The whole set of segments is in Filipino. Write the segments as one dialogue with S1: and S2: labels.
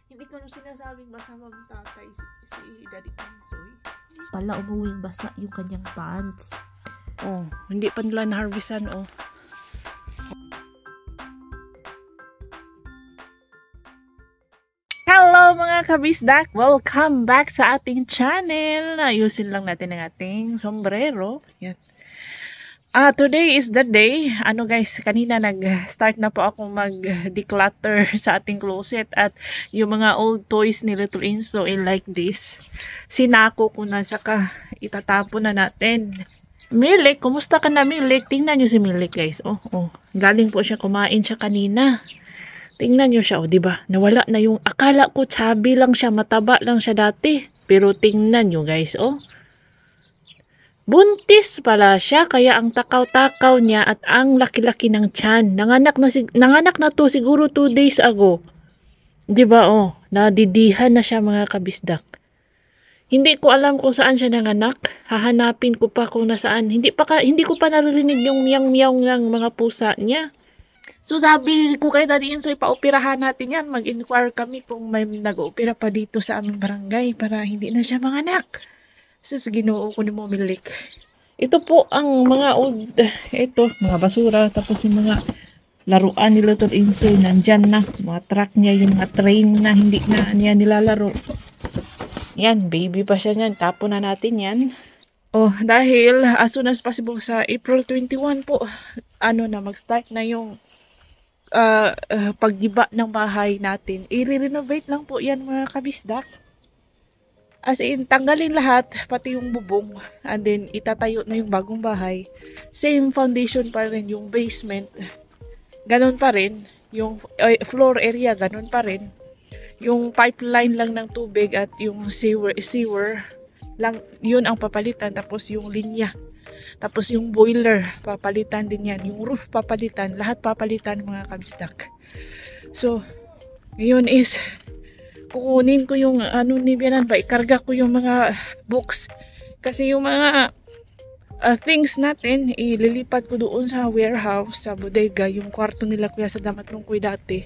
S1: Hindi ko na sinasabing basa magtatay si Daddy Ansoy.
S2: Pala umuwing basa yung kanyang pants.
S1: Oh, hindi pa nila na-harvestan, oh. Hello mga kabisdak! Welcome back sa ating channel! Ayusin lang natin ang ating sombrero. Yan. Today is the day. Guys, kanina nag-start na po ako mag-declutter sa ating closet at yung mga old toys ni Little Inso like this. Sinako ko na, saka itatapon na natin. Milik, kumusta ka na Milik? Tingnan nyo si Milik guys. Oh. Galing po siya, kumain siya kanina. Tingnan nyo siya, diba? Nawala na yung, akala ko chubby lang siya, mataba lang siya dati. Pero tingnan nyo guys, buntis pala siya, kaya ang takaw-takaw niya at ang laki-laki ng tiyan. Nanganak na to siguro 2 days ago. Diba, nadidihan na siya mga kabisdak. Hindi ko alam kung saan siya nanganak. Hahanapin ko pa kung nasaan. Hindi ko pa naririnig yung meow-meow ng mga pusa niya. So sabi ko kay Daddy Insoy, paoperahan natin yan. Mag-inquire kami kung may nag-opera pa dito sa aming barangay para hindi na siya manganak. So ginoo ko ni mo Milik. Ito po ang mga old, mga basura. Tapos yung mga laruan ni Little Insoy nandyan na. Mga truck niya, yung mga train na hindi na niya nilalaro. Yan, baby pa siya niyan. Tapon na natin yan. Dahil as soon as possible sa April 21 po, mag-start na yung paggiba ng bahay natin. I-renovate lang po yan mga kabisdak. As in, tanggalin lahat, pati yung bubong. And then, itatayo na yung bagong bahay. Same foundation pa rin yung basement. Ganon pa rin. Yung floor area, ganon pa rin. Yung pipeline lang ng tubig at yung sewer lang, yun ang papalitan. Tapos yung linya. Tapos yung boiler, papalitan din yan. Yung roof, papalitan. Lahat papalitan mga kabisdak. So, ngayon is, kukunin ko yung ni Bianan ba, ikarga ko yung mga books. Kasi yung mga things natin, ililipat ko doon sa warehouse, sa bodega, yung kwarto nila kuya sa damat nung kuya dati.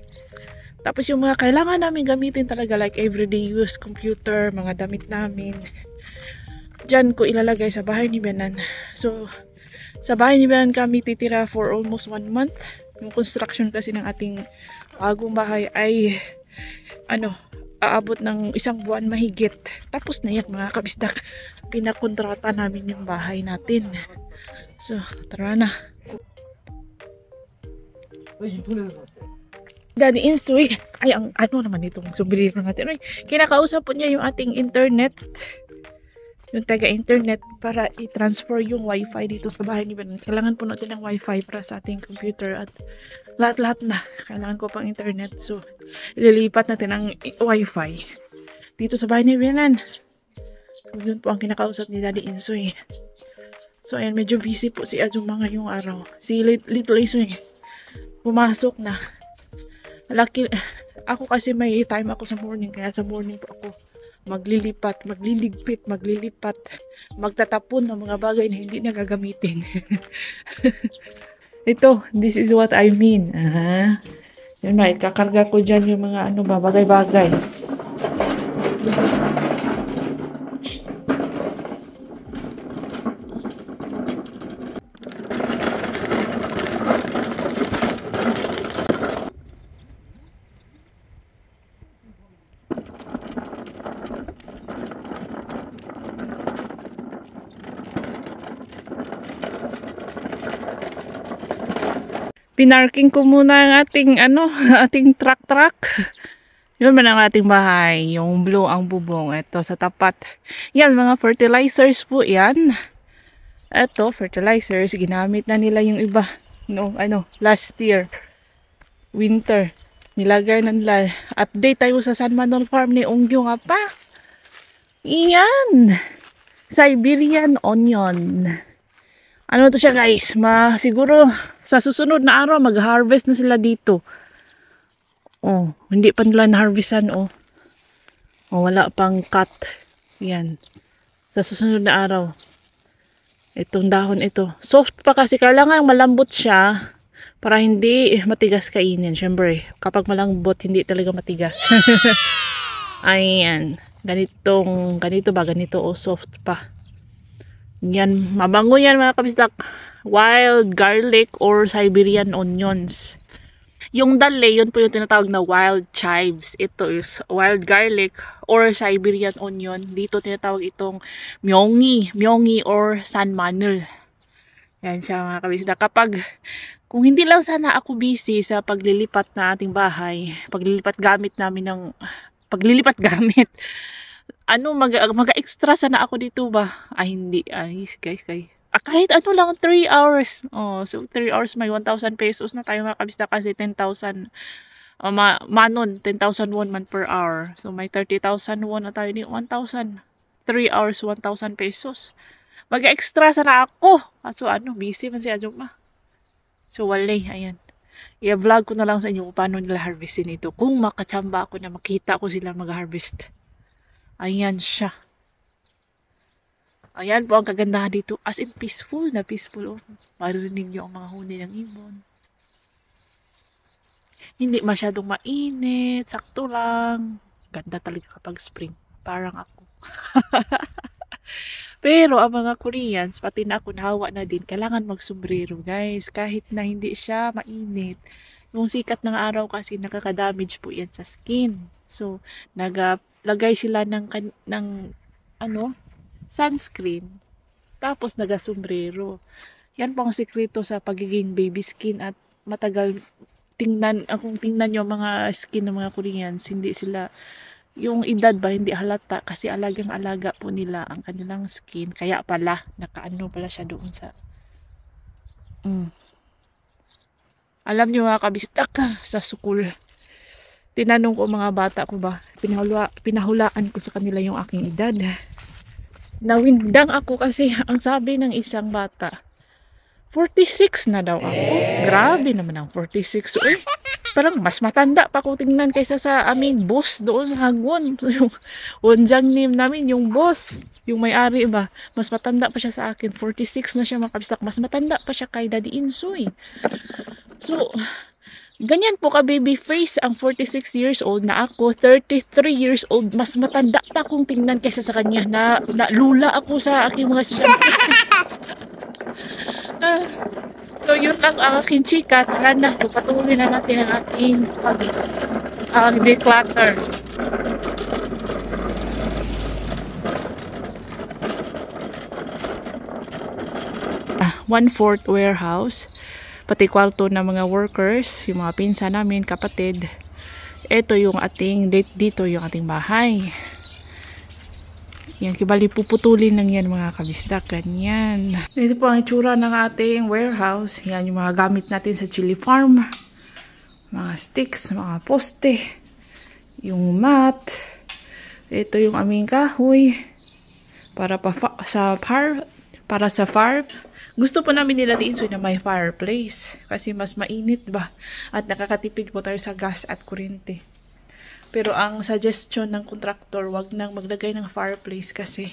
S1: Tapos yung mga kailangan namin gamitin talaga, like everyday use, computer, mga damit namin. Diyan ko ilalagay sa bahay ni Bianan. So, sa bahay ni Bianan kami titira for almost 1 month. Yung construction kasi ng ating bagong bahay ay, aabot ng 1 buwan mahigit. Tapos na yan mga kabisdak. Pinakontrata namin yung bahay natin. So, tara na. Daddy Insoy, ay ang naman itong sumbilin natin. Kinakausap po niya yung ating internet. Yung taga-internet para i-transfer yung wifi dito sa bahay ni Bianan. Kailangan po natin ng wifi para sa ating computer at lahat-lahat na. Kailangan ko pang internet. So, ililipat natin ang wifi dito sa bahay ni Bianan. So, yun po ang kinakausap ni Daddy Insoy. So, ayan, medyo busy po si Azuma ngayong araw. Si Little Insoy, pumasok na. Ako kasi may time ako sa morning. Kaya sa morning po ako maglilipat, magliligpit, maglilipat, magtatapon ng mga bagay na hindi na gagamitin. This is what I mean. Yun ba, kakarga ko dyan yung mga bagay-bagay. Pinarking ko muna ang ating truck. Yun man ang ating bahay. Yung blue ang bubong. Ito sa tapat. Yan, mga fertilizers po yan. Ito, fertilizers. Ginamit na nila yung iba. Last year. Winter. Nilagay na nila. Update tayo sa San Manuel Farm ni Ongyo nga pa. Iyan. Siberian onion. To siya guys, siguro sa susunod na araw mag-harvest na sila dito. Hindi pa nila na-harvestan wala pang cut. Yan. Sa susunod na araw. Itong dahon ito. Soft pa kasi kailangan malambot siya para hindi matigas kainin. Syempre, kapag malambot hindi talaga matigas. Ayan. Ganito o soft pa. Yan, mabango yan mga kabisdak. Wild garlic or Siberian onions. Yung dale, yun po yung tinatawag na wild chives. Ito is wild garlic or Siberian onion. Dito tinatawag itong myongi or sanmanul. Yan siya mga kabisdak. Kung hindi lang sana ako busy sa paglilipat na ating bahay, paglilipat gamit, mag-extra sana ako dito ba? Ay, hindi. Ay, guys. Kahit ano lang, 3 hours. Oh, so 3 hours may 1,000 pesos na tayo mga kabisdak kasi 10,000. Manon, 10,000 won man per hour. So may 30,000 won na tayo ni 1,000. 3 hours, 1,000 pesos. Mag-extra sana ako. So busy man si Ajuma. So walay, ayan. I-vlog ko na lang sa inyo kung paano nila harvestin ito. Kung makachamba ako na makita ko sila mag-harvest. Ayan siya. Ayan po ang kagandahan dito. As in peaceful na peaceful. Oh. Maririnig nyo ang mga huni ng ibon. Hindi masyadong mainit. Sakto lang. Ganda talaga kapag spring. Parang ako. Pero ang mga Koreans, pati na ako nahawa na din, kailangan magsombrero guys. Kahit na hindi siya mainit. Yung sikat ng araw kasi nakaka-damage po yan sa skin. So, naglagay sila ng sunscreen. Tapos nagasombrero. Yan po ang sekreto sa pagiging baby skin at matagal kung tingnan nyo mga skin ng mga Koreans, hindi sila, yung edad ba, hindi halata kasi alagang-alaga po nila ang kanilang skin. Kaya pala, nakaano pala siya doon sa alam nyo mga kabistak, sa school, tinanong ko mga bata ko ba, pinahulaan ko sa kanila yung aking edad. Nawindang ako kasi ang sabi ng isang bata, 46 na daw ako. Grabe naman ang 46. Parang mas matanda pa ko tingnan kaysa sa aming boss doon sa Hagwon. Yung unjang name namin, yung boss, yung may-ari ba, mas matanda pa siya sa akin. 46 na siya mga kabistak. Mas matanda pa siya kay Daddy Insoy. So, ganyan po ka baby face ang 46 years old na ako, 33 years old, mas matanda pa akong tingnan kaysa sa kanya. Na lula ako sa aking mga estudyante. So yun lang ang aking chika. Tara na, patuloy na natin ang ating declutter. 1/4 warehouse. Pati kwarto ng mga workers, yung mga pinsan namin, kapatid. Ito yung dito yung ating bahay. Yan, kibali puputulin lang yan mga kabistak. Ganyan. Ito po ang itsura ng ating warehouse. Yan yung mga gamit natin sa chili farm. Mga sticks, mga poste. Yung mat. Ito yung aming kahoy. Para sa farm. Gusto po namin nila din na may fireplace. Kasi mas mainit ba? At nakakatipid po tayo sa gas at kuryente. Pero ang suggestion ng contractor, wag nang maglagay ng fireplace kasi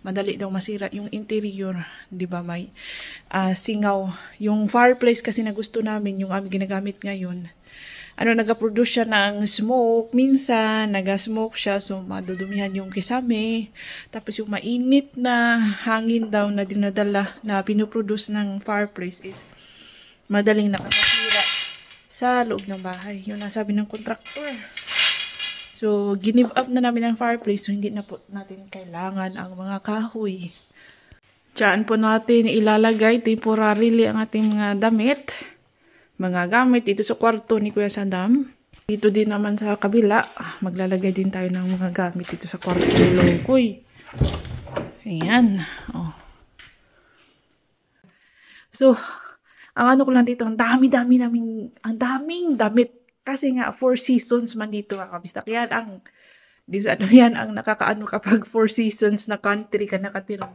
S1: madali daw masira yung interior. Di ba may singaw. Yung fireplace kasi na gusto namin, yung aming ginagamit ngayon, nagaproduce siya ng smoke. Minsan, naga-smoke siya, so madudumihan yung kisame. Tapos yung mainit na hangin daw na dinadala na pinuproduce ng fireplace is madaling nakakasira sa loob ng bahay. Yun ang sabi ng contractor. So, give up na namin ang fireplace, so hindi na po natin kailangan ang mga kahoy. Diyan po natin ilalagay temporarily ang ating mga damit. Mga gamit dito sa kwarto ni Kuya Sadam. Dito din naman sa kabila, maglalagay din tayo ng mga gamit dito sa kwarto ni Longkoy. Ayan. Oh. So, ang ko lang dito, ang daming damit. Kasi nga, 4 seasons man dito mga kabistak. Yan ang nakakaano kapag 4 seasons na country ka nakatira.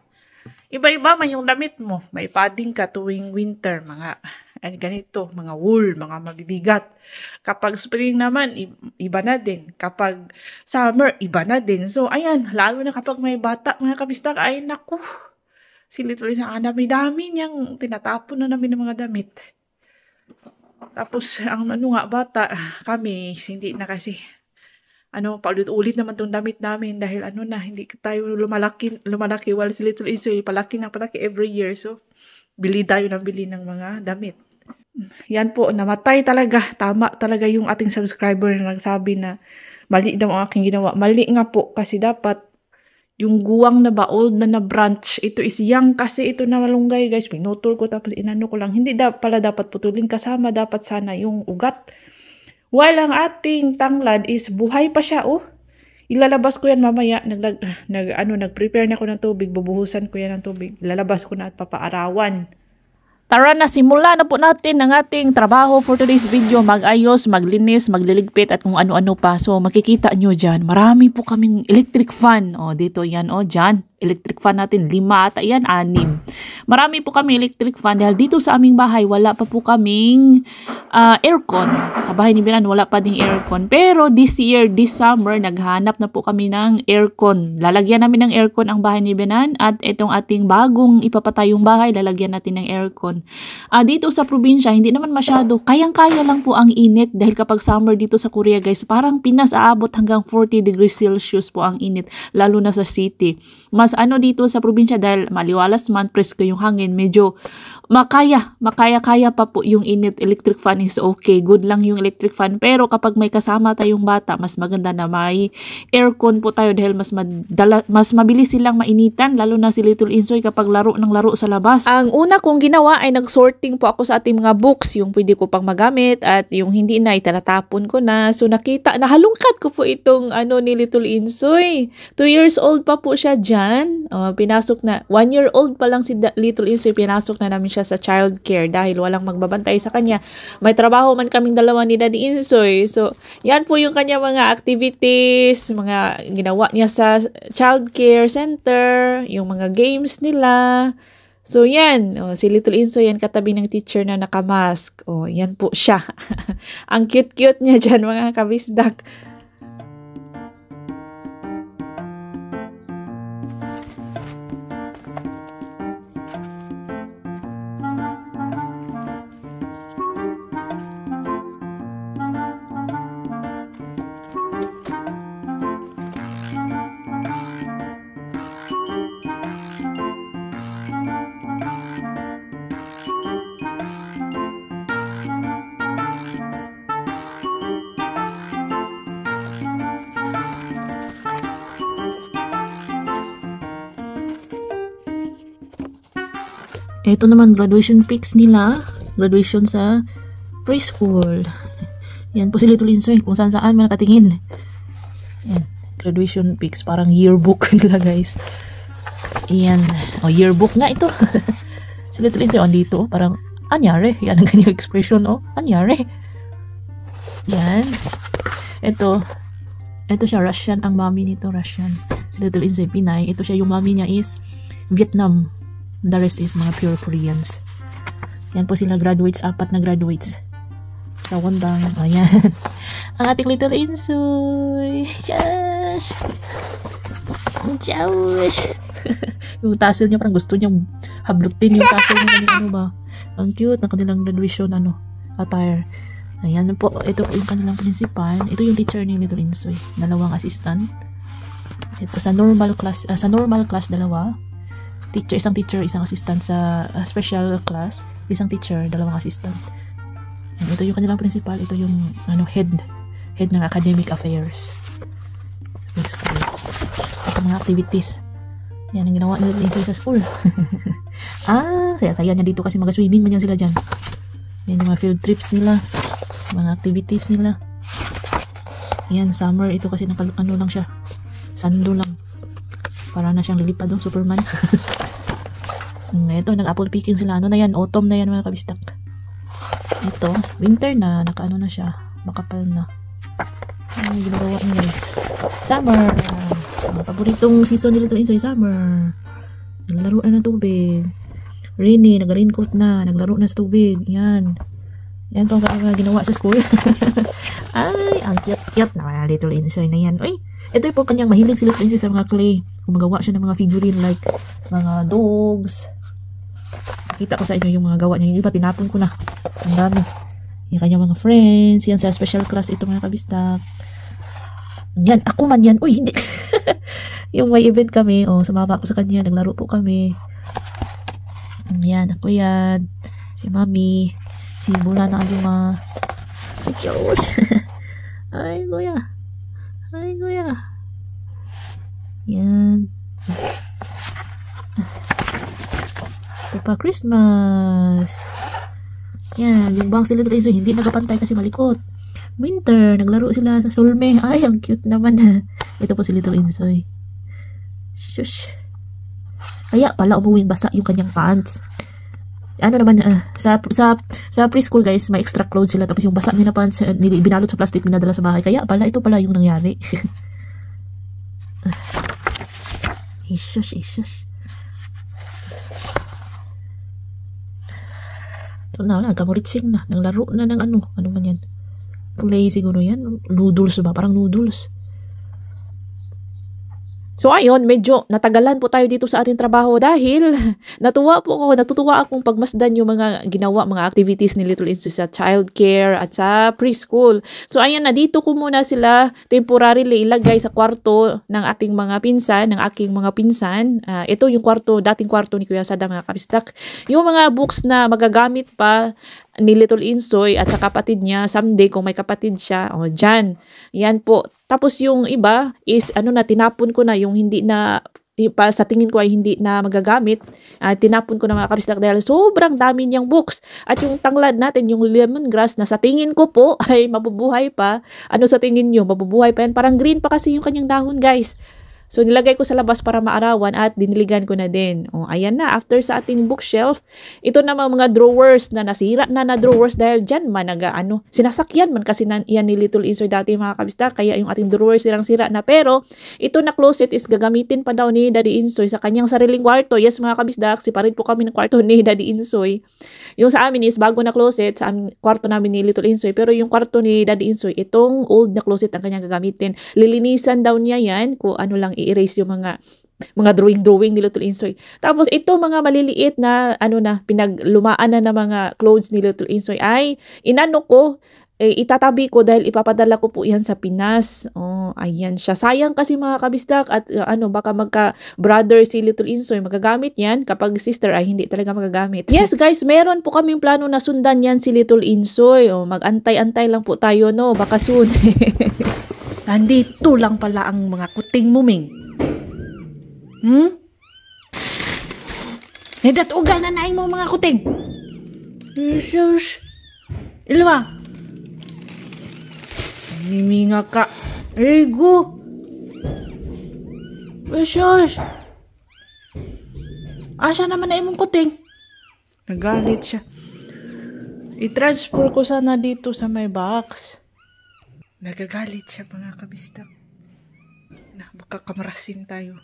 S1: Iba-iba man yung damit mo. May padding ka tuwing winter, mga ganito, mga wool, mga mabibigat. Kapag spring naman, iba na din. Kapag summer, iba na din. So, ayan, lalo na kapag may bata, mga kabistak, ay naku, silituloy sa dami niyang tinatapon na namin ng mga damit. Tapos, ang bata, kami, hindi na kasi paulit-ulit naman tong damit namin dahil hindi tayo lumalaki while si Little Insoy palaki every year. So, bili tayo ng mga damit. Yan po, namatay talaga. Tama talaga yung ating subscriber na nagsabi na mali daw ang aking ginawa. Mali nga po kasi dapat yung guwang na ba, old na branch, ito is young kasi ito na malunggay guys. Pinutol ko tapos inano ko lang. Hindi pala dapat putulin kasama. Dapat sana yung ugat. While ang ating tanglad is buhay pa siya, Ilalabas ko yan mamaya. Nag-prepare na ako ng tubig. Bubuhusan ko yan ng tubig. Ilalabas ko na at papaarawan. Tara na, simula na po natin ang ating trabaho for today's video. Mag-ayos, maglinis, magliligpit at kung ano-ano pa. So makikita nyo dyan, marami po kaming electric fan. Dito yan, dyan. Electric fan natin, 5 ata yan, 6. Marami po kami electric fan dahil dito sa aming bahay wala pa po kaming aircon. Sa bahay ni Binan wala pa ding aircon. Pero this summer, naghanap na po kami ng aircon. Lalagyan namin ng aircon ang bahay ni Binan at itong ating bagong ipapatayong bahay, lalagyan natin ng aircon. Dito sa probinsya, hindi naman masyado. Kayang-kaya lang po ang init dahil kapag summer dito sa Korea guys, parang Pinas aabot hanggang 40 degrees Celsius po ang init, lalo na sa city. Mas dito sa probinsya dahil maliwalas man, presko yung hangin, medyo makaya pa po yung init. Electric fan is okay, good lang yung electric fan. Pero kapag may kasama tayong bata, mas maganda na may aircon po tayo dahil mas mabilis silang mainitan, lalo na si Little Insoy kapag laro sa labas. Ang una kong ginawa ay nag-sorting po ako sa ating mga books, yung pwede ko pang magamit at yung hindi na, itatapon ko na. So nahalungkat ko po itong ni Little Insoy. 2 years old pa po siya dyan. Pinasok na, 1 year old pa lang si Little Insoy, pinasok na namin siya sa child care dahil walang magbabantay sa kanya. May trabaho man kaming dalawa ni Daddy Insoy. So, yan po yung kanya mga activities, mga ginawa niya sa child care center, yung mga games nila. So, yan. Si Little Insoy, yan katabi ng teacher na nakamask. Yan po siya. Ang cute-cute niya dyan, mga kabisdak. Ito naman, graduation pics nila. Graduation sa preschool. Yan po si Little Insoy, kung saan man nakatingin. Yan, graduation pics. Parang yearbook nila, guys. Yan. Yearbook nga ito. Si Little Insoy, dito. Parang, anyari. Yan ang kanyang expression, anyari. Yan. Ito siya, Russian. Ang mommy nito, Russian. Si Little Insoy, Pinay. Ito siya, yung mommy niya is Vietnam. The rest is mga pure Koreans. Yan po sila graduates, 4 na graduates. Sa Wondang. Ayan. Ang ating Little Insoy. Josh! Yung tassel niya, parang gusto niyang hablutin yung tassel niya. Ang cute ng kanilang graduation attire. Ayan po. Ito po yung kanilang principal. Ito yung teacher ni Little Insoy. 2 assistant. Ito sa normal class, 2. Isang teacher, isang assistant sa special class, isang teacher, 2 assistant. And ito yung kanilang principal, ito yung head ng academic affairs. Ito mga activities. Yan ang ginawa nila sa school. Saya-saya niya dito kasi mag-swimming man yan sila dyan. Yan yung mga field trips nila, mga activities nila. Yan, summer, ito kasi lang siya. Sando lang. Para na siyang lilipad Superman. Ito, nag-apple picking sila. Na yan? Autumn na yan, mga kabistak. Ito, winter na. Naka-ano na siya. Makapal na. Ano yung ginagawa niya, guys? Summer. Paboritong season nila ito, summer. Naglaro na ng tubig. Rainy, nag-raincoat na. Naglaro na sa tubig. Yan. Yan po ang ginawa sa school. Ay, ang cute-cute na Little Insoy na yan. Uy, ito po kanyang mahilig si Little Insoy sa mga clay. Gumagawa siya ng mga figurine like mga dogs. Nakita ko sa inyo yung mga gawa niya. Yung iba, tinapon ko na. Ang dami. Yung kanyang mga friends. Yan sa special class ito, mga kabistak.
S2: Yan, ako man yan. Uy, hindi. Yung may event kami, sumama ako sa kanya, naglaro po kami. Yan, ako yan. Si Mami. Si Mula na Aluma. Cute. Ay, kuya. Ay, kuya. Yan. Ito pa, Christmas. Yan, yung bang sila Tracer, hindi nagapantay kasi malikot. Winter, naglaro sila sa Sulme. Ay, ang cute naman. Ito po si Little Insoy. Shush. Kaya pala umuwing basa yung kanyang pants. Ano naman, sa preschool guys, may extra clothes sila. Tapos yung basa nila pants, binalot sa plastic, binadala sa bahay. Kaya pala, ito pala yung nangyari. Shush. Ito na, kamuritsing na. Naglaro na ng ano man yan. Play siguro yan. Noodles ba? Parang noodles. So ayun, medyo natagalan po tayo dito sa ating trabaho dahil natutuwa akong pagmasdan yung mga ginawa, mga activities ni Little Insoy sa childcare at sa preschool. So ayan na, dito ko muna sila temporarily ilagay sa kwarto ng ating mga pinsan, ng aking mga pinsan. Ito yung dating kwarto ni Kuya Sada, mga kabisdak. Yung mga books na magagamit pa ni Little Insoy at sa kapatid niya, someday kung may kapatid siya, dyan. Yan po. Tapos yung iba is tinapon ko na yung hindi na sa tingin ko ay hindi na magagamit. Tinapon ko na, mga kabisdak, dahil sobrang dami niyang books. At yung tanglad natin, yung lemongrass na sa tingin ko po ay mabubuhay pa. Ano sa tingin niyo? Mabubuhay pa yan. Parang green pa kasi yung kanyang dahon, guys. So, nilagay ko sa labas para maarawan at diniligan ko na din. Ayan na. After sa ating bookshelf, ito na mga drawers na nasira na drawers dahil dyan man sinasakyan man kasi yan ni Little Insoy dati, mga kabisdak. Kaya yung ating drawers sira na. Pero, ito na closet is gagamitin pa daw ni Daddy Insoy sa kanyang sariling kwarto. Yes, mga kabisdak, separate po kami ng kwarto ni Daddy Insoy. Yung sa amin is bago na closet sa kwarto namin ni Little Insoy. Pero yung kwarto ni Daddy Insoy, itong old na closet ang kanyang gagamitin. Lilinisan daw niya yan kung lang i-erase yung mga drawing ni Little Insoy. Tapos ito mga maliliit na pinaglumaan na mga clothes ni Little Insoy ay itatabi ko dahil ipapadala ko po yan sa Pinas. Ayan siya. Sayang kasi, mga kabisdak, at baka magka-brother si Little Insoy, magagamit yan. Kapag sister ay hindi talaga magagamit. Yes guys, meron po kaming plano na sundan yan si Little Insoy. Mag-antay-antay lang po tayo, baka soon.
S1: Nandito lang pala ang mga kuting muming. Nedat ugal na naing mo mga kuting. Shush. Ilwa. Miminga ka. Ego. Shush. Asa naman na imong kuting? Nagalit siya. I-transfer ko sana dito sa may box. Nagagalit siya, mga kabistak. Baka kamarasin tayo.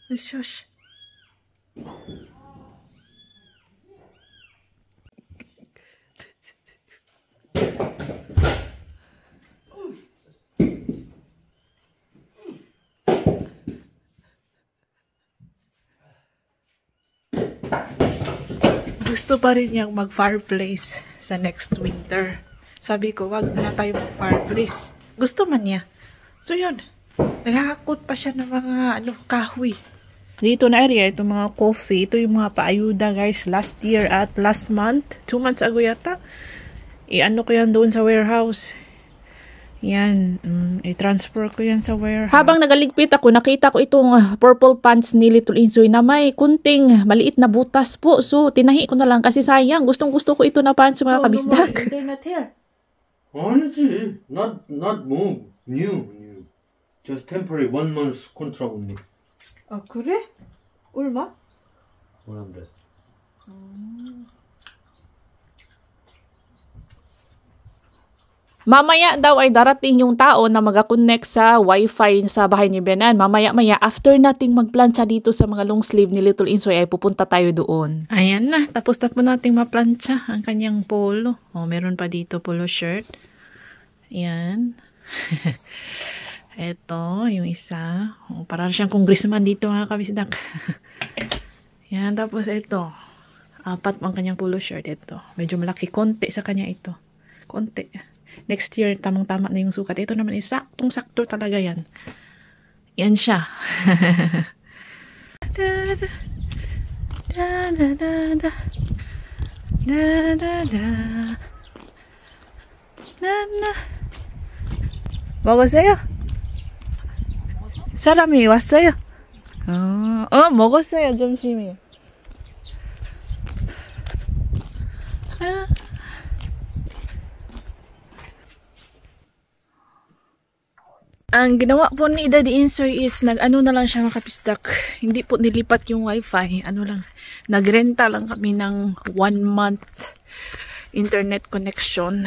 S1: Shush. Gusto pa rin niyang mag-fireplace sa next winter. Sabi ko, wag na tayo mag-fireplace. Gusto man niya. So yun, naghahakot pa siya ng mga kahoy. Dito na area, itong mga coffee, ito yung mga paayuda guys, last year at last month, 2 months ago yata. Ko yan doon sa warehouse. Yan, i-transfer ko yan sa warehouse. Habang nagaligpit ako, nakita ko itong purple pants ni Little Insoy na may kunting maliit na butas po. So, tinahi ko na lang kasi sayang. Gustong-gusto ko ito na pants, mga kabisdak.
S3: So, internet here? 아니지. Not move. New. Just temporary 1 month contract only.
S1: 아, 그래? 얼마?
S3: 100.
S2: Mamaya daw ay darating yung tao na mag-connect sa wifi sa bahay ni Benan. Mamaya-maya, after nating magplansya dito sa mga long sleeve ni Little Insoy, ay pupunta tayo doon. Ayan na, tapos na po nating maplansya ang kanyang polo. Meron pa dito polo shirt. Ayan. Ito, yung isa. Parang siyang congressman dito, mga kabisdak. Yan, tapos ito. 4 ang kanyang polo shirt. Ito. Medyo malaki. Konti sa kanya ito. Konti.
S1: Next year, tamang-tama na yung sukat. Ito naman, saktong-sakto talaga yan. Yan siya. Da, da, da, da, da, da. Da, da, da. Da, da. 먹었어요? 사람이 왔어요? 먹었어요, 점심이. Ang ginawa po ni Daddy Insoy is nag-ano na lang siya mga kapisdak. Hindi po nilipat yung wifi. Ano lang, nagrenta lang kami ng 1 month internet connection.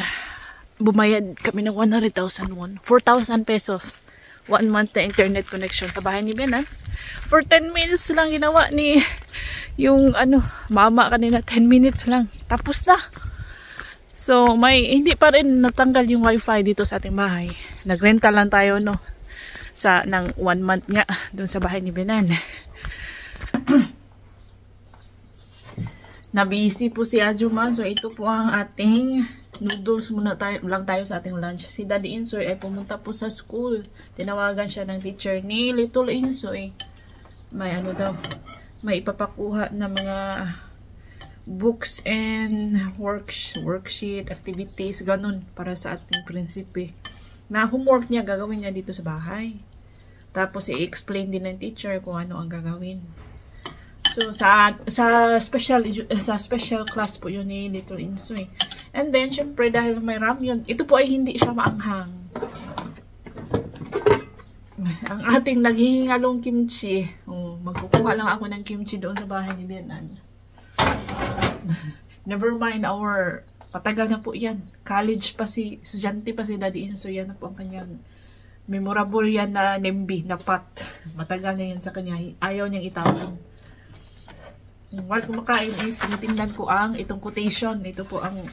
S1: Bumayad kami ng 100,000 won. 4,000 pesos. 1 month na internet connection sa bahay ni Benan. For 10 minutes lang ginawa ni yung mama kanina. 10 minutes lang. Tapos na. So, hindi pa rin natanggal yung wifi dito sa ating bahay. Nagrenta lang tayo, ng 1 month nga, dun sa bahay ni Benan. Nabisi po si Ajuma. So, ito po ang ating noodles muna lang tayo sa ating lunch. Si Daddy Insoy ay pumunta po sa school. Tinawagan siya ng teacher ni Little Insoy. May ipapakuha na mga books and worksheet, activities, ganun para sa ating prinsipe. Na homework niya, gagawin niya dito sa bahay. Tapos i-explain din ng teacher kung ano ang gagawin. So sa special class po yun ni Little Insoy. And then syempre dahil may ramyun, ito po ay hindi siya maanghang. Ang ating naghihingalong kimchi. Magkukuha lang ako ng kimchi doon sa bahay ni Benan. Never mind patagal na po yan. College pa estudyante pa si Daddy Insoy. Yan na po ang kanyang memorable yan na nembi, na pot. Matagal na yan sa kanya. Ayaw niyang itawag. While kumakain is tinitingnan ko itong quotation. Ito po ang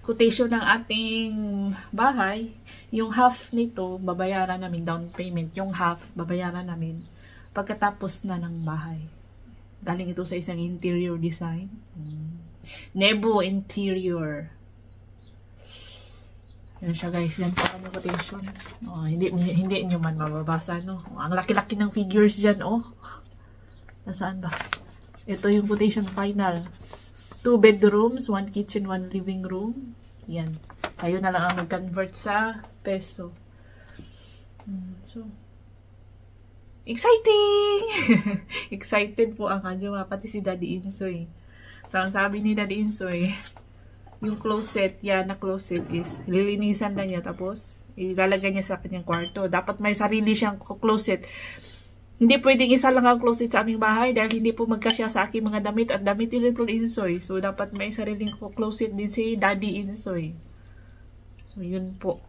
S1: quotation ng ating bahay. Yung half nito, babayaran namin down payment. Yung half, babayaran namin pagkatapos na ng bahay. Galing ito sa isang interior design. Nebo Interior. Yan siya guys. Yan po ang quotation. Hindi nyo man mababasa, no? Ang laki-laki ng figures dyan, Nasaan ba? Ito yung quotation final. 2 bedrooms, 1 kitchen, 1 living room. Yan. Kayo na lang ang mag-convert sa peso. So, exciting! Excited po ang Ajuma, pati si Daddy Insoy. So, ang sabi ni Daddy Insoy, yung closet, na closet is, lilinisan na niya, tapos, ilalagay niya sa kanyang kwarto. Dapat may sarili siyang closet. Hindi pwedeng isa lang ang closet sa aming bahay dahil hindi po magkasya sa aking mga damit at damit ni Little Insoy. So, dapat may sariling closet din si Daddy Insoy. So, yun po.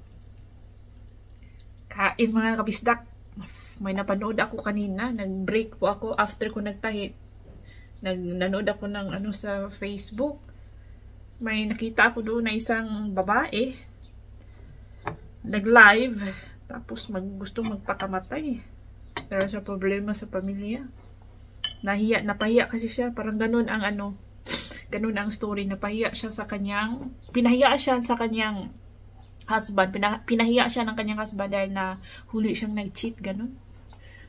S1: Kain mga kabisdak. May napanood ako kanina. Nag-break po ako after ko nagtahi. Nanood ako ng sa Facebook. May nakita ako doon na isang babae. Nag-live. Tapos gustong magpakamatay. Pero sa problema sa pamilya. Napahiya kasi siya. Parang ganun ang ganun ang story. Pinahiya siya sa kanyang husband. Pinahiya siya ng kanyang husband dahil na huli siyang nag-cheat, ganun.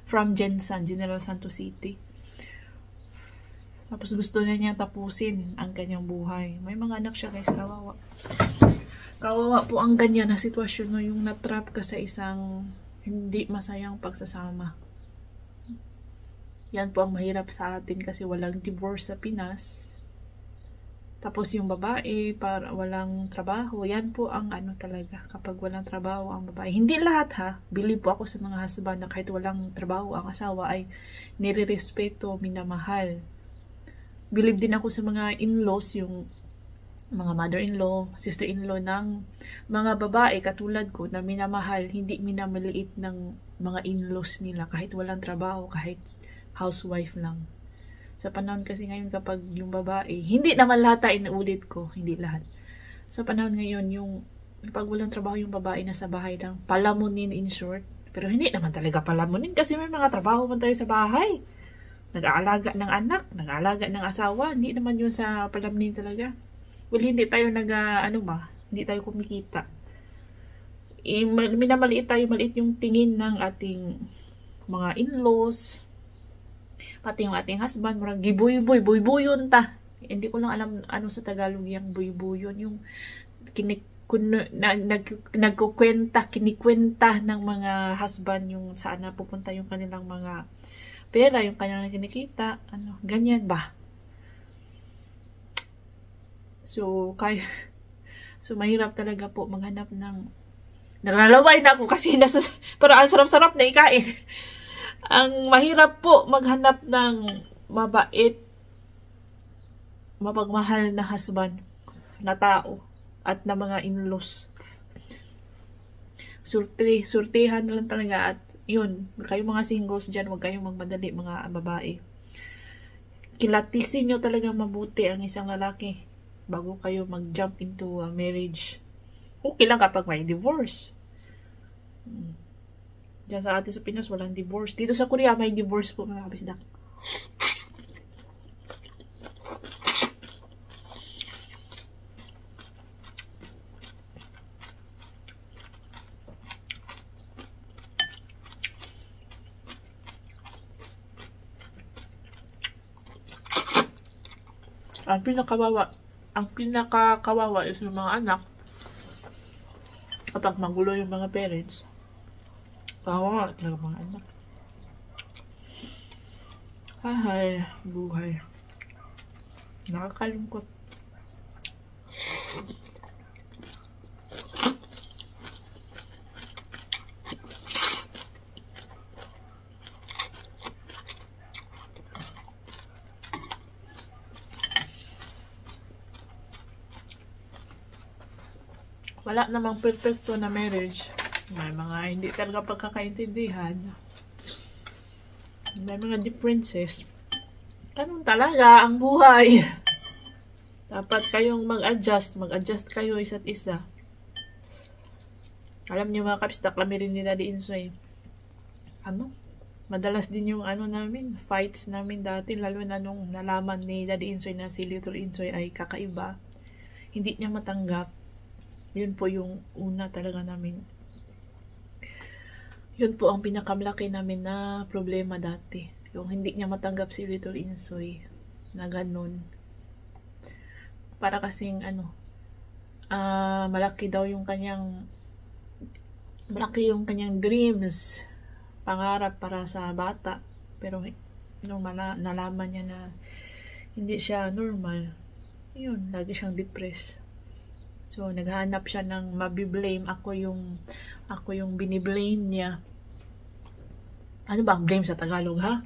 S1: From Jensan, General Santos City. Tapos gusto niya tapusin ang kanyang buhay. May mga anak siya guys, kawawa. Kawawa po ang ganyan na sitwasyon, no? Yung natrap ka sa isang hindi masayang pagsasama. Yan po ang mahirap sa atin kasi walang divorce sa Pinas. Tapos yung babae, walang trabaho. Yan po ang talaga. Kapag walang trabaho ang babae. Hindi lahat ha. Believe po ako sa mga husband na kahit walang trabaho ang asawa ay nire-respeto, minamahal. Believe din ako sa mga in-laws, yung mga mother-in-law, sister-in-law ng mga babae katulad ko na minamahal, hindi minamaliit ng mga in-laws nila kahit walang trabaho, kahit housewife lang. Sa panahon kasi ngayon kapag yung babae, hindi naman lahat inuulit ko, hindi lahat. Sa panahon ngayon, yung kapag walang trabaho yung babae nasa bahay lang, palamunin in short. Pero hindi naman talaga palamunin kasi may mga trabaho man tayo sa bahay. Nag-aalaga ng anak, nag-aalaga ng asawa, hindi naman yun sa palamunin talaga. Well, hindi tayo Hindi tayo kumikita. Minamaliit tayo, maliit yung tingin ng ating mga in-laws, pati yung ating husband, marang gibuy-buy, buy-buyon ta. Hindi ko lang alam ano sa Tagalog yung buy-buyon, yung kinikwenta ng mga husband yung saan na pupunta yung kanilang mga pera, yung kanilang kinikita, ano, ganyan ba? So, mahirap talaga po maghanap ng, nalalaway na ako kasi parang ang sarap-sarap na ikain. Ang mahirap po maghanap ng mabait, mapagmahal na husband, na tao, at na mga in-laws. Surtihan lang talaga. At yun, kayong mga singles dyan, huwag kayong magmadali mga babae. Kilatisin nyo talaga mabuti ang isang lalaki bago kayo mag-jump into a marriage. Okay lang kapag may divorce. Diyan sa atin sa Pinas, walang divorce. Dito sa Korea, may divorce po mga kabisdak. Ang pinakakawawa is yung mga anak. Kapag magulo yung mga parents, kawawa talaga mga anak. Ay, buhay. Nakakalungkot. Wala namang perfecto na marriage. May mga hindi talaga pagkakaintindihan. May mga differences. Ganun talaga ang buhay. Dapat kayong mag-adjust kayo isa't isa. Alam niyo mga kabisdak, kami rin ni Daddy Insoy. Madalas din yung fights namin dati, lalo na nung nalaman ni Daddy Insoy na si Little Insoy ay kakaiba. Hindi niya matanggap. Yun po yung una talaga namin. Yun po ang pinakamalaki namin na problema dati. Yung hindi niya matanggap si Little Insoy na ganun. Para kasing malaki yung kanyang dreams, pangarap para sa bata. Pero nung nalaman niya na hindi siya normal, yun, lagi siyang depressed. So, naghahanap siya ng mabiblame. Ako yung biniblame niya. Ano ba ang blame sa Tagalog, ha?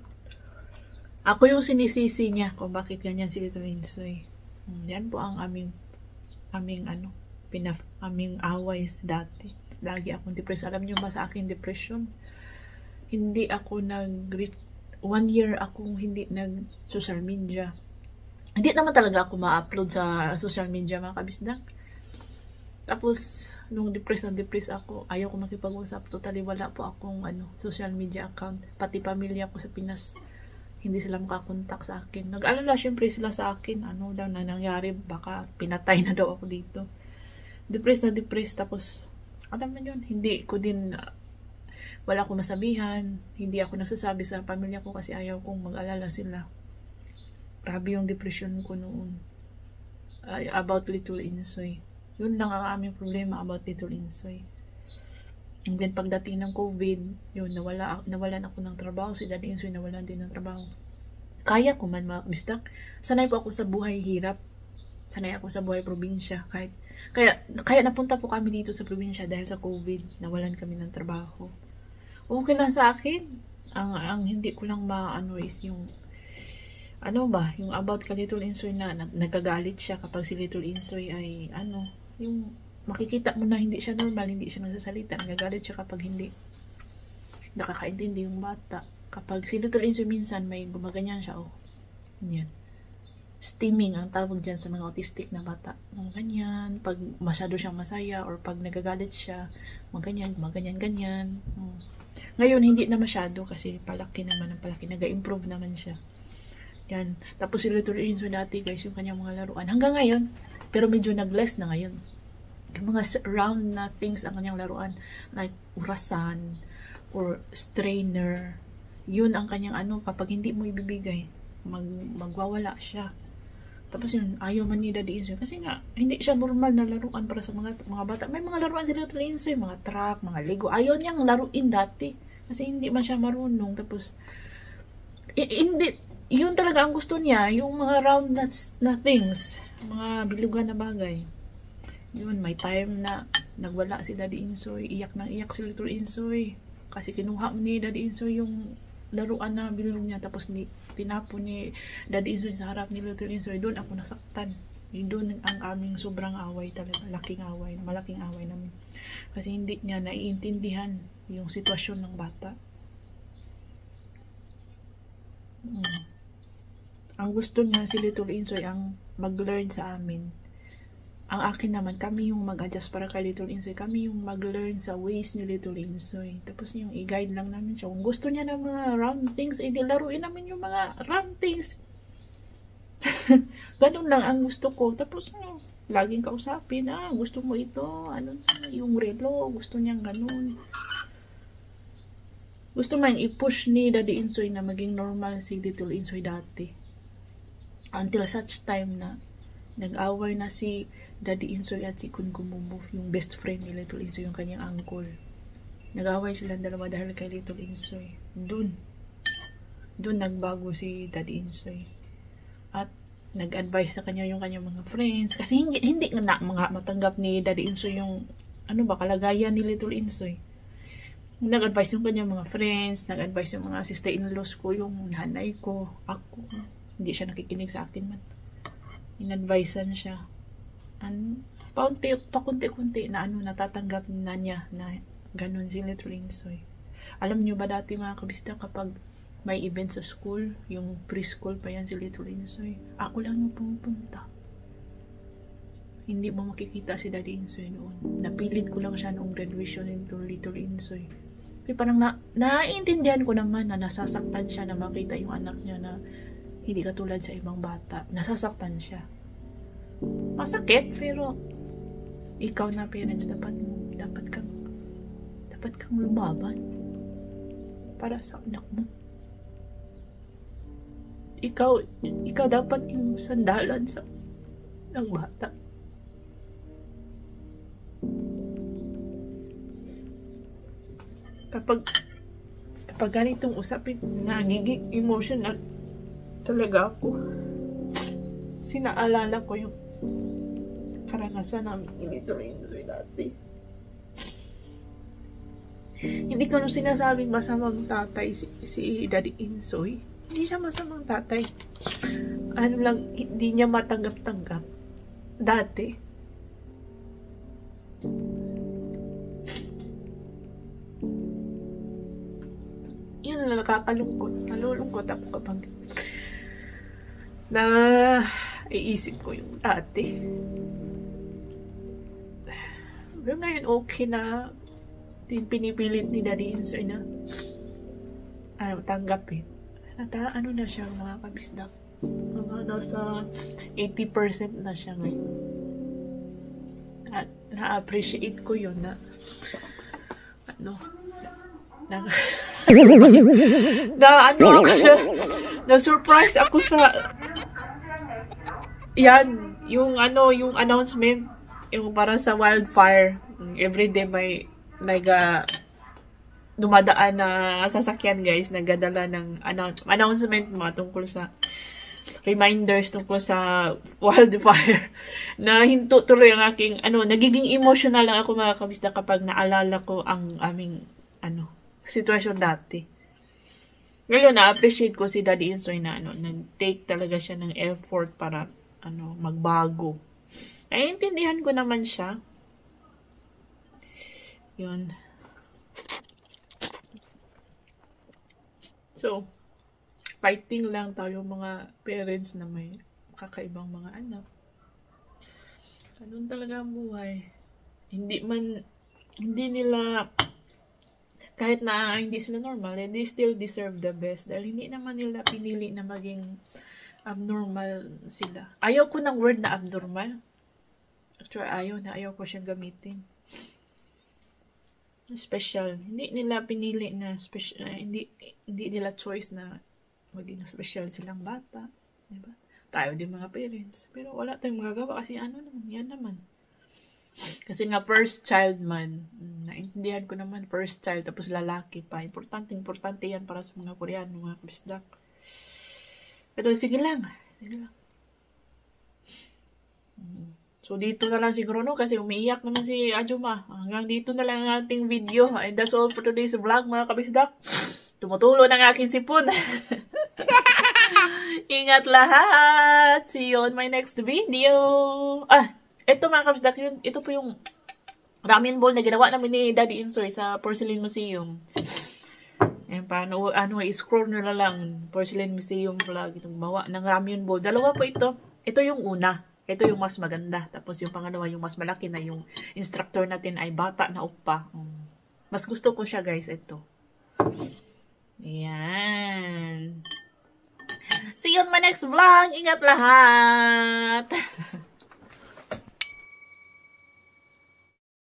S1: Ako yung sinisisi niya kung bakit ganyan si Little Insoy. Yan po ang aming away dati. Lagi akong depressed. Alam niyo ba sa aking depression? Hindi ako 1 year akong hindi nag-social media. Hindi naman talaga ako ma-upload sa social media, mga kabisdak. Tapos, nung depressed ako, ayaw ko makipag-usap. Totally wala po akong social media account. Pati pamilya ko sa Pinas, hindi sila makakontak sa akin. Nag-alala syempre sila sa akin. Ano daw na nangyari, baka pinatay na daw ako dito. Depressed. Tapos, alam mo yun, hindi ko din, wala akong masabihan. Hindi ako nagsasabi sa pamilya ko kasi ayaw kong mag-alala sila. Grabe yung depression ko noon. About Little Insoy. Yun lang ang aming problema about Little Insoy. And then pagdating ng COVID, yun, nawalan ako ng trabaho. Si Daddy Insoy nawalan din ng trabaho. Kaya ko man mga kabisdak. Sanay po ako sa buhay hirap. Sanay ako sa buhay probinsya. Kaya napunta po kami dito sa probinsya dahil sa COVID. Nawalan kami ng trabaho. Okay lang sa akin. Ang hindi ko lang is yung yung about ka Little Insoy na nagkagalit siya kapag si Little Insoy ay yung makikita mo na hindi siya normal, hindi siya nagsasalita, nagagalit siya kapag hindi nakakaintindi yung bata. Kapag si Little Insoy minsan may gumaganyan siya, yan. Steaming ang tawag dyan sa mga autistic na bata. Ganyan, pag masyado siyang masaya or pag nagagalit siya, ganyan. Ngayon, hindi na masyado kasi palaki, nag-improve naman siya. Yan. Tapos si Little Insoy dati, guys, yung kanyang mga laruan. Hanggang ngayon, pero medyo nag-less na ngayon. Yung mga round na things ang kanyang laruan, like urasan or strainer. Yun ang kanyang ano, kapag hindi mo ibibigay, magwawala siya. Tapos yun, ayaw man ni Daddy Insoy. Kasi nga, hindi siya normal na laruan para sa mga bata. May mga laruan si Little Insoy, mga truck, mga Lego. Ayaw niyang laruin dati. Kasi hindi man siya marunong. Tapos, hindi, yun talaga ang gusto niya. Yung mga round na things. Mga bilugan na bagay. Yun, may time na nagwala si Daddy Insoy. Iyak na iyak si Little Insoy. Kasi kinuha ni Daddy Insoy yung laruan na bilog niya, tapos tinapon ni Daddy Insoy sa harap ni Little Insoy. Doon ako nasaktan. Doon ang aming sobrang away talaga. Malaking away namin. Kasi hindi niya naiintindihan yung sitwasyon ng bata. Ang gusto niya si Little Insoy ang mag-learn sa amin. Ang akin naman, kami yung mag-adjust para kay Little Insoy. Kami yung mag-learn sa ways ni Little Insoy. Tapos yung i-guide lang namin siya. Kung gusto niya ng mga round things, eh, laruin namin yung mga round things. Ganun lang ang gusto ko. Tapos, laging kausapin, gusto mo ito, yung relo, gusto niyang ganun. Gusto man i-push ni Daddy Insoy na maging normal si Little Insoy dati. Until such time na nag-away na si Daddy Insoy at si Kun Kumumu, yung best friend ni Little Insoy, yung kanyang uncle. Nag-away silang dalawa dahil kay Little Insoy. Doon nagbago si Daddy Insoy. At nag-advise sa kanya yung kanyang mga friends. Kasi hindi nga matanggap ni Daddy Insoy yung kalagayan ni Little Insoy. Nag-advise yung kanyang mga friends, nag-advise yung mga sister-in-laws ko, yung nanay ko, ako. Hindi siya nakikinig sa akin man. In-advisean siya. Pakunti-kunti na natatanggap na niya na ganun si Little Insoy. Alam niyo ba dati mga kabisita, kapag may event sa school, yung preschool pa yan si Little Insoy, ako lang yung pumupunta. Hindi mo makikita si Daddy Insoy noon. Napilit ko lang siya noong graduation nito Little Insoy. Kasi parang naiintindihan ko naman na nasasaktan siya na makita yung anak niya na hindi katulad sa ibang bata. Nasasaktan siya. Masakit, pero ikaw na parents, dapat kang lumaban para sa anak mo. Ikaw dapat yung sandalan ng bata. Kapag ganitong usapin, nagiging emotional talaga ako. Sinaalala ko yung karanasan namin ni Little Insoy dati. Hindi ko nung sinasabing masamang tatay si Daddy Insoy. Hindi siya masamang tatay. Hindi niya matanggap-tanggap. Dati. Yun na nakakalungkot. Nalulungkot ako kapag iisip ko yung dati. Pero ngayon okay na pinipilit ni Daddy Insoy na tanggapin. Na siya mga kabisdak. Nasa 80% na siya ngayon. At na-appreciate ko yun na na-surprise ako sa yan, yung announcement, yung para sa wildfire. Everyday may dumadaan na sasakyan, guys, nagdadala ng announcement mga tungkol sa reminders tungkol sa wildfire. Na hinto tuloy ang aking nagiging emotional lang ako mga kabisda kapag naalala ko ang aming sitwasyon dati. Ngayon na-appreciate ko si Daddy Insoy na nag-take talaga siya ng effort para magbago. Naiintindihan ko naman siya. Yun. So, fighting lang tayo mga parents na may kakaibang mga anak. Ganun talaga ang buhay. Hindi nila, kahit na hindi sila normal, they still deserve the best. Dahil hindi naman nila pinili na maging abnormal sila. Ayaw ko ng word na abnormal. Actually, ayaw ko siyang gamitin. Special. Hindi nila pinili na special, hindi nila choice na maging special silang bata. Diba? Tayo din mga parents. Pero wala tayong magagawa kasi ano naman, yan naman. Kasi nga first child man, naintindihan ko naman first child tapos lalaki pa. Importante yan para sa mga Koreano, mga kabisdak. Pero sige lang. So, dito na lang siguro, no? Kasi umiiyak naman si Ajuma. Hanggang dito na lang ang ating video. And that's all for today's vlog, mga kabisdak. Tumutulo ng aking sipon. Ingat lahat. See you on my next video. Ito mga kabisdak, ito po yung ramen bowl na ginawa namin ni Daddy Insoy sa Porcelain Museum. Ayan, paano, i-scroll nyo na lang. Porcelain Museum vlog. Itong bawa ng ramen bowl. Dalawa po ito. Ito yung una. Ito yung mas maganda. Tapos yung pangalawa, yung mas malaki na yung instructor natin ay bata na upa. Mas gusto ko siya, guys. Ito. Ayan. See you on my next vlog. Ingat lahat.